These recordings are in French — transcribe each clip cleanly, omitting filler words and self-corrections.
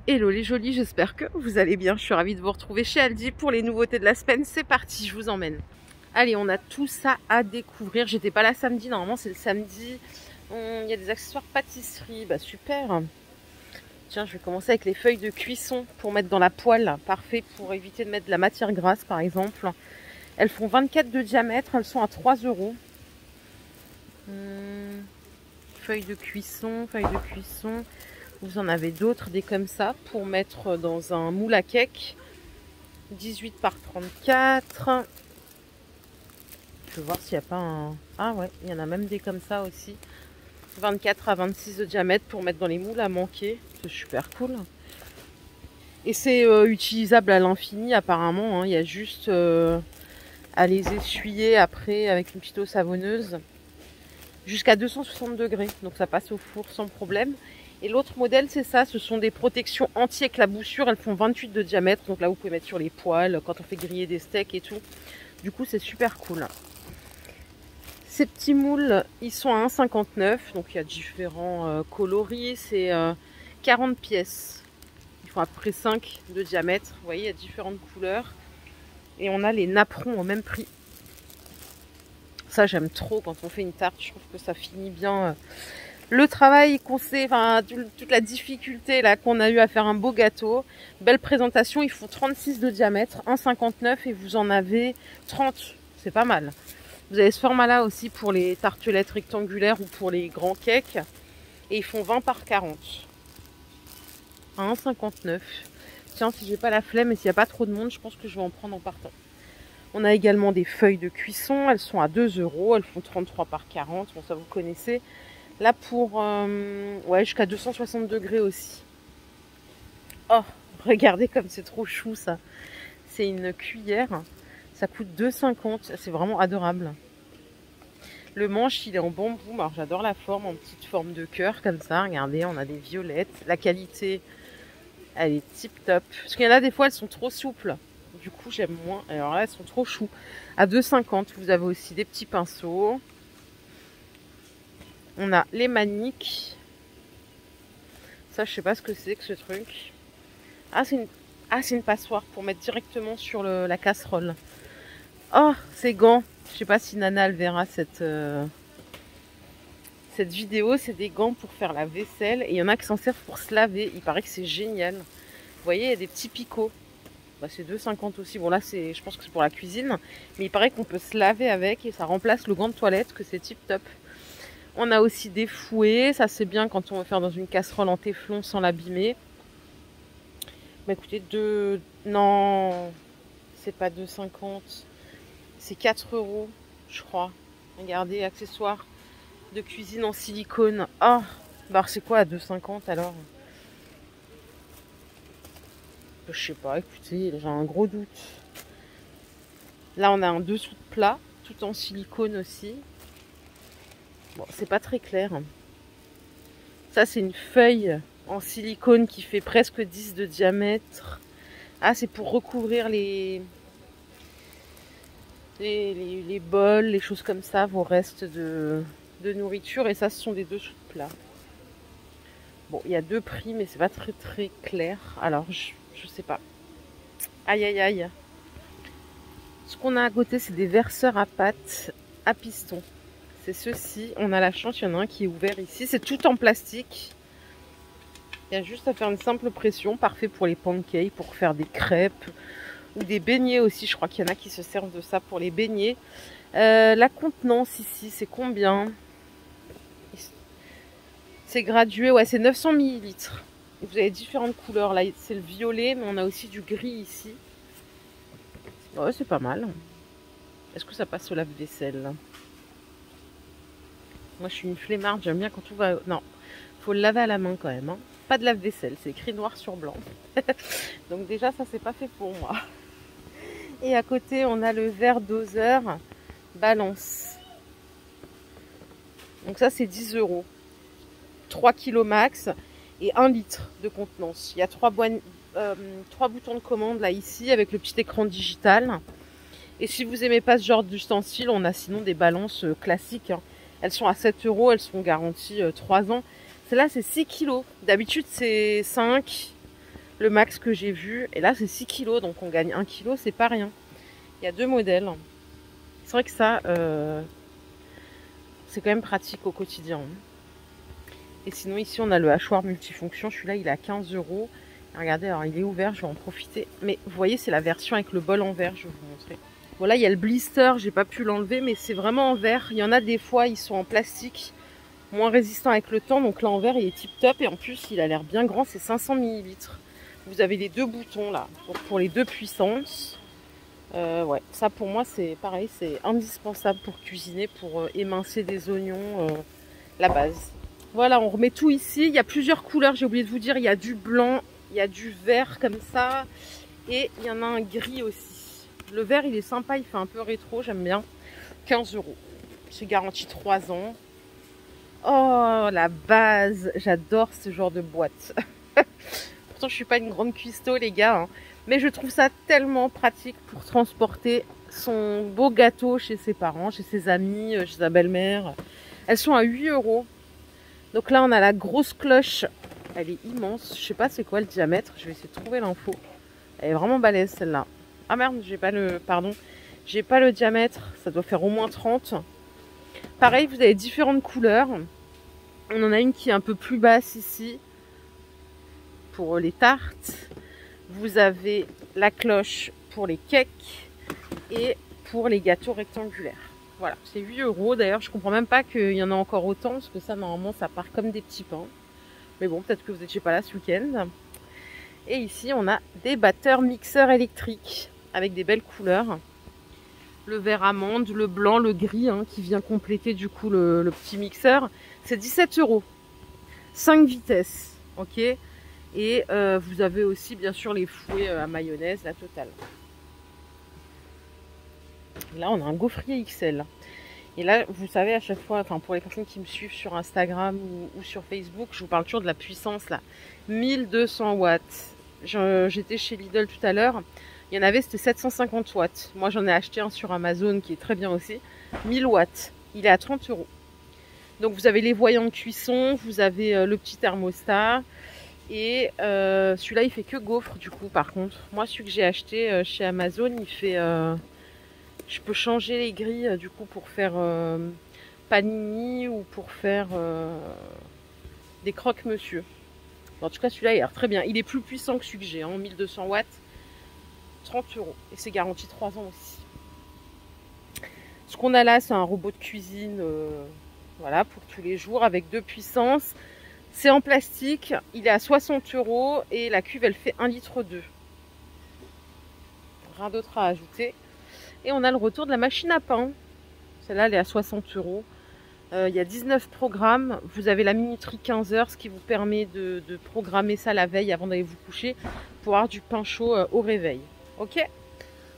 Hello les jolis, j'espère que vous allez bien. Je suis ravie de vous retrouver chez Aldi pour les nouveautés de la semaine. C'est parti, je vous emmène. Allez, on a tout ça à découvrir. J'étais pas là samedi, normalement c'est le samedi. Il y a des accessoires pâtisserie, bah super. Tiens, je vais commencer avec les feuilles de cuisson pour mettre dans la poêle. Parfait pour éviter de mettre de la matière grasse par exemple. Elles font 24 de diamètre, elles sont à 3 €. Feuilles de cuisson, feuilles de cuisson. Vous en avez d'autres, des comme ça, pour mettre dans un moule à cake. 18 par 34. Je vais voir s'il n'y a pas un... Ah ouais, il y en a même des comme ça aussi. 24 à 26 de diamètre pour mettre dans les moules à manquer. C'est super cool. Et c'est utilisable à l'infini apparemment. Hein. Il y a juste à les essuyer après avec une petite eau savonneuse. Jusqu'à 260 degrés. Donc ça passe au four sans problème. Et l'autre modèle, c'est ça, ce sont des protections anti-éclaboussure, elles font 28 de diamètre, donc là vous pouvez mettre sur les poêles, quand on fait griller des steaks et tout. Du coup, c'est super cool. Ces petits moules, ils sont à 1,59 €, donc il y a différents coloris, c'est 40 pièces. Ils font à peu près 5 de diamètre, vous voyez, il y a différentes couleurs. Et on a les napperons au même prix. Ça, j'aime trop quand on fait une tarte, je trouve que ça finit bien... Le travail qu'on sait, enfin toute la difficulté là qu'on a eu à faire un beau gâteau. Belle présentation, ils font 36 de diamètre, 1,59 € et vous en avez 30. C'est pas mal. Vous avez ce format là aussi pour les tartelettes rectangulaires ou pour les grands cakes. Et ils font 20 par 40. À 1,59 €. Tiens, si j'ai pas la flemme et s'il n'y a pas trop de monde, je pense que je vais en prendre en partant. On a également des feuilles de cuisson. Elles sont à 2 €. Elles font 33 par 40. Bon, ça vous connaissez. Là pour ouais, jusqu'à 260 degrés aussi. Oh, regardez comme c'est trop chou ça. C'est une cuillère. Ça coûte 2,50 €. C'est vraiment adorable. Le manche, il est en bambou. Alors j'adore la forme, en petite forme de cœur comme ça. Regardez, on a des violettes. La qualité, elle est tip top. Parce qu'il y en a des fois, elles sont trop souples. Du coup, j'aime moins. Alors là, elles sont trop chou. À 2,50 €, vous avez aussi des petits pinceaux. On a les maniques. Ça, je sais pas ce que c'est que ce truc. Ah, c'est une passoire pour mettre directement sur la casserole. Oh, ces gants. Je sais pas si Nana elle verra cette vidéo. C'est des gants pour faire la vaisselle. Et il y en a qui s'en servent pour se laver. Il paraît que c'est génial. Vous voyez, il y a des petits picots. Bah, c'est 2,50 € aussi. Bon, là, je pense que c'est pour la cuisine. Mais il paraît qu'on peut se laver avec et ça remplace le gant de toilette, que c'est tip top. On a aussi des fouets, ça c'est bien quand on veut faire dans une casserole en téflon sans l'abîmer. Bah écoutez, non, c'est pas 2,50 €, c'est 4 €, je crois. Regardez, accessoires de cuisine en silicone. Ah, bah c'est quoi à 2,50 € alors? Je sais pas, écoutez, j'ai un gros doute. Là on a un dessous de plat, tout en silicone aussi. Bon, c'est pas très clair. Ça, c'est une feuille en silicone qui fait presque 10 de diamètre. Ah, c'est pour recouvrir les bols, les choses comme ça, vos restes de nourriture. Et ça, ce sont des dessous de plat. Bon, il y a deux prix, mais c'est pas très très clair. Alors, je sais pas. Aïe, aïe, aïe. Ce qu'on a à côté, c'est des verseurs à pâte à piston. C'est ceci. On a la chance, il y en a un qui est ouvert ici. C'est tout en plastique. Il y a juste à faire une simple pression. Parfait pour les pancakes, pour faire des crêpes ou des beignets aussi. Je crois qu'il y en a qui se servent de ça pour les beignets. La contenance ici, c'est combien? C'est gradué. Ouais, c'est 900 ml. Vous avez différentes couleurs. Là, c'est le violet, mais on a aussi du gris ici. Ouais, c'est pas mal. Est-ce que ça passe au lave-vaisselle? Moi, je suis une flemmarde. J'aime bien quand tout va... Non, faut le laver à la main quand même. Hein. Pas de lave-vaisselle. C'est écrit noir sur blanc. Donc déjà, ça, c'est pas fait pour moi. Et à côté, on a le verre doseur balance. Donc ça, c'est 10 €. 3 kg max et 1 litre de contenance. Il y a 3 boutons de commande là, ici, avec le petit écran digital. Et si vous aimez pas ce genre d'ustensile, on a sinon des balances classiques. Hein. Elles sont à 7 €, elles sont garanties 3 ans. Celle-là, c'est 6 kg. D'habitude, c'est 5. le max que j'ai vu. Et là, c'est 6 kilos, donc on gagne 1 kilo, c'est pas rien. Il y a 2 modèles. C'est vrai que ça, c'est quand même pratique au quotidien. Et sinon, ici, on a le hachoir multifonction. Celui-là, il est à 15 €. Regardez, alors il est ouvert, je vais en profiter. Mais vous voyez, c'est la version avec le bol en verre, je vais vous montrer. Voilà, il y a le blister, j'ai pas pu l'enlever, mais c'est vraiment en verre. Il y en a des fois, ils sont en plastique, moins résistants avec le temps. Donc là, en verre, il est tip top. Et en plus, il a l'air bien grand, c'est 500 ml. Vous avez les 2 boutons là, pour les 2 puissances. Ouais, ça pour moi, c'est pareil, c'est indispensable pour cuisiner, pour émincer des oignons, la base. Voilà, on remet tout ici. Il y a plusieurs couleurs, j'ai oublié de vous dire. Il y a du blanc, il y a du vert comme ça. Et il y en a un gris aussi. Le vert, il est sympa, il fait un peu rétro, j'aime bien. 15 €. C'est garanti 3 ans. Oh, la base. J'adore ce genre de boîte. Pourtant, je suis pas une grande cuistot, les gars. Hein. Mais je trouve ça tellement pratique pour transporter son beau gâteau chez ses parents, chez ses amis, chez sa belle-mère. Elles sont à 8 €. Donc là, on a la grosse cloche. Elle est immense. Je sais pas c'est quoi le diamètre. Je vais essayer de trouver l'info. Elle est vraiment balèze, celle-là. Ah merde, j'ai pas le... Pardon. J'ai pas le diamètre. Ça doit faire au moins 30. Pareil, vous avez différentes couleurs. On en a une qui est un peu plus basse ici. Pour les tartes. Vous avez la cloche pour les cakes. Et pour les gâteaux rectangulaires. Voilà, c'est 8 €. D'ailleurs, je comprends même pas qu'il y en a encore autant. Parce que ça, normalement, ça part comme des petits pains. Mais bon, peut-être que vous n'étiez pas là ce week-end. Et ici, on a des batteurs mixeurs électriques. Avec des belles couleurs. Le vert amande, le blanc, le gris. Hein, qui vient compléter du coup le petit mixeur. C'est 17 €. 5 vitesses. Ok. Et vous avez aussi, bien sûr, les fouets à mayonnaise, la totale. Là, on a un gaufrier XL. Et là, vous savez, à chaque fois, enfin pour les personnes qui me suivent sur Instagram ou sur Facebook, je vous parle toujours de la puissance là. 1200 watts. J'étais chez Lidl tout à l'heure. Il y en avait, c'était 750 watts. Moi, j'en ai acheté un sur Amazon qui est très bien aussi. 1000 watts. Il est à 30 €. Donc, vous avez les voyants de cuisson. Vous avez le petit thermostat. Et celui-là, il fait que gaufre du coup, par contre. Moi, celui que j'ai acheté chez Amazon, il fait... je peux changer les grilles du coup pour faire panini ou pour faire des croque-monsieur. En tout cas, celui-là, il a l'air très bien. Il est plus puissant que celui que j'ai, hein, 1200 watts, 30 €. Et c'est garanti 3 ans aussi. Ce qu'on a là, c'est un robot de cuisine, voilà, pour tous les jours, avec 2 puissances. C'est en plastique, il est à 60 € et la cuve, elle fait 1,2 litre. Rien d'autre à ajouter. Et on a le retour de la machine à pain. Celle-là, elle est à 60 €. Il y a 19 programmes. Vous avez la minuterie 15 heures, ce qui vous permet de programmer ça la veille avant d'aller vous coucher pour avoir du pain chaud au réveil. Ok,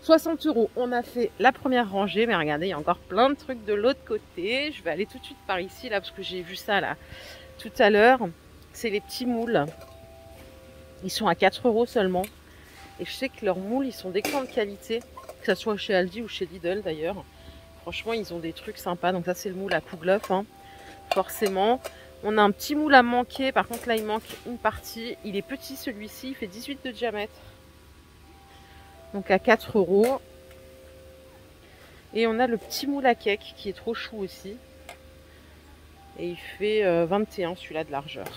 60 €. On a fait la première rangée, mais regardez, il y a encore plein de trucs de l'autre côté. Je vais aller tout de suite par ici, là, parce que j'ai vu ça, là, tout à l'heure. C'est les petits moules. Ils sont à 4 € seulement. Et je sais que leurs moules, ils sont d'excellente qualité. Que ce soit chez Aldi ou chez Lidl, d'ailleurs. Franchement, ils ont des trucs sympas. Donc ça, c'est le moule à Kouglof, hein, forcément. On a un petit moule à manquer. Par contre, là, il manque une partie. Il est petit, celui-ci. Il fait 18 de diamètre. Donc à 4 €. Et on a le petit moule à cake qui est trop chou aussi. Et il fait 21, celui-là, de largeur.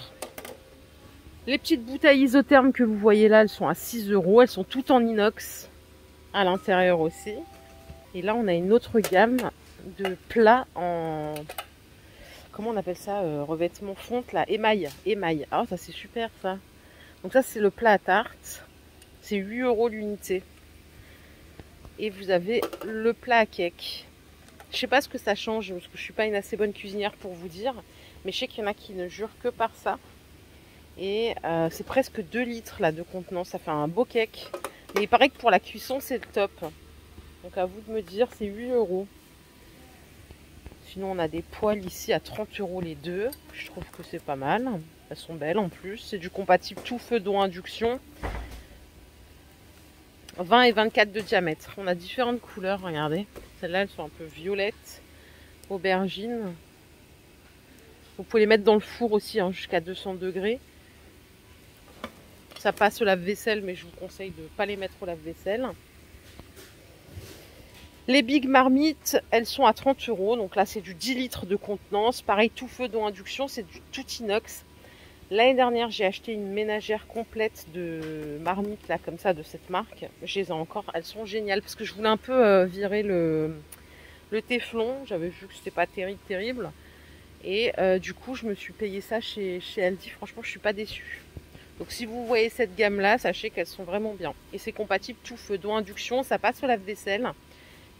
Les petites bouteilles isothermes que vous voyez là, elles sont à 6 €. Elles sont toutes en inox. À l'intérieur aussi. Et là, on a une autre gamme de plats en... Comment on appelle ça, revêtement fonte, là, émail. Émail. Ah, ça, c'est super, ça. Donc ça, c'est le plat à tarte. C'est 8 € l'unité. Et vous avez le plat à cake. Je sais pas ce que ça change, parce que je suis pas une assez bonne cuisinière pour vous dire. Mais je sais qu'il y en a qui ne jurent que par ça. Et c'est presque 2 litres, là, de contenance. Ça fait un beau cake. Mais il paraît que pour la cuisson, c'est le top. Donc à vous de me dire, c'est 8 €. Sinon, on a des poêles ici à 30 € les deux. Je trouve que c'est pas mal. Elles sont belles en plus. C'est du compatible tout feu d'eau induction. 20 et 24 de diamètre. On a différentes couleurs, regardez. Celles-là, elles sont un peu violettes. Aubergine. Vous pouvez les mettre dans le four aussi, hein, jusqu'à 200 degrés. Ça passe au lave-vaisselle, mais je vous conseille de ne pas les mettre au lave-vaisselle. Les Big Marmites, elles sont à 30 €. Donc là, c'est du 10 litres de contenance. Pareil, tout feu d'eau induction, c'est du tout inox. L'année dernière, j'ai acheté une ménagère complète de marmites, là, comme ça, de cette marque. Je les ai encore. Elles sont géniales parce que je voulais un peu virer le téflon. J'avais vu que c'était pas terrible. Et du coup, je me suis payé ça chez Aldi. Franchement, je suis pas déçue. Donc si vous voyez cette gamme-là, sachez qu'elles sont vraiment bien. Et c'est compatible tout feu d'eau induction. Ça passe au lave-vaisselle.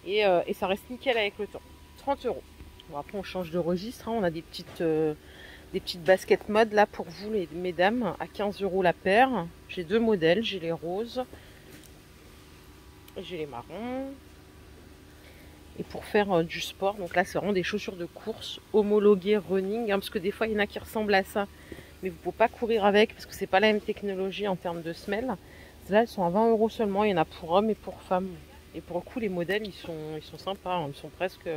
Et ça reste nickel avec le temps. 30 €. Bon, après, on change de registre. Hein. On a des petites baskets mode là pour vous, les mesdames, à 15 € la paire. J'ai deux modèles. J'ai les roses et j'ai les marrons. Et pour faire du sport, donc là, c'est vraiment des chaussures de course homologuées running. Hein, parce que des fois, il y en a qui ressemblent à ça. Mais vous ne pouvez pas courir avec parce que c'est pas la même technologie en termes de semelles. Là, elles sont à 20 € seulement. Il y en a pour hommes et pour femmes. Et pour le coup, les modèles, ils sont sympas. Hein. Ils sont presque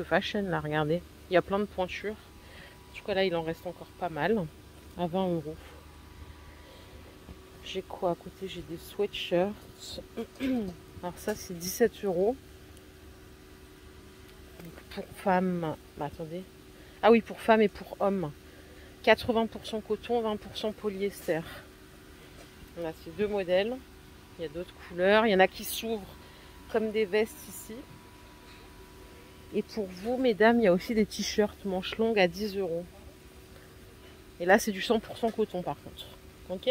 fashion, là, regardez. Il y a plein de pointures. En tout cas, là, il en reste encore pas mal. À 20 €. J'ai quoi à côté? J'ai des sweatshirts. Alors ça, c'est 17 €. Donc pour femmes... Bah, attendez. Ah oui, pour femmes et pour hommes. 80% coton, 20% polyester. On a ces deux modèles. Il y a d'autres couleurs. Il y en a qui s'ouvrent comme des vestes ici. Et pour vous, mesdames, il y a aussi des t-shirts manches longues à 10 €. Et là, c'est du 100% coton par contre. Ok?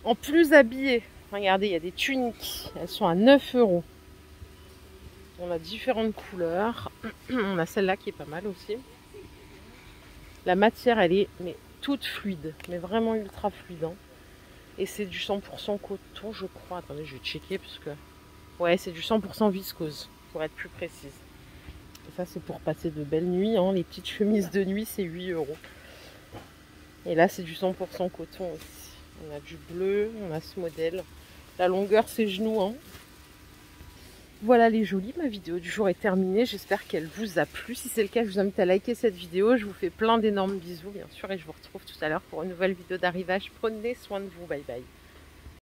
En plus habillés, regardez, il y a des tuniques. Elles sont à 9 €. On a différentes couleurs. On a celle-là qui est pas mal aussi. La matière, elle est toute fluide. Mais vraiment ultra fluide. Hein. Et c'est du 100% coton, je crois. Attendez, je vais checker parce que... Ouais, c'est du 100% viscose, pour être plus précise. Et ça, c'est pour passer de belles nuits. Hein. Les petites chemises de nuit, c'est 8 €. Et là, c'est du 100% coton aussi. On a du bleu, on a ce modèle. La longueur, c'est genoux. Hein. Voilà les jolies, ma vidéo du jour est terminée. J'espère qu'elle vous a plu. Si c'est le cas, je vous invite à liker cette vidéo. Je vous fais plein d'énormes bisous, bien sûr. Et je vous retrouve tout à l'heure pour une nouvelle vidéo d'arrivage. Prenez soin de vous. Bye bye.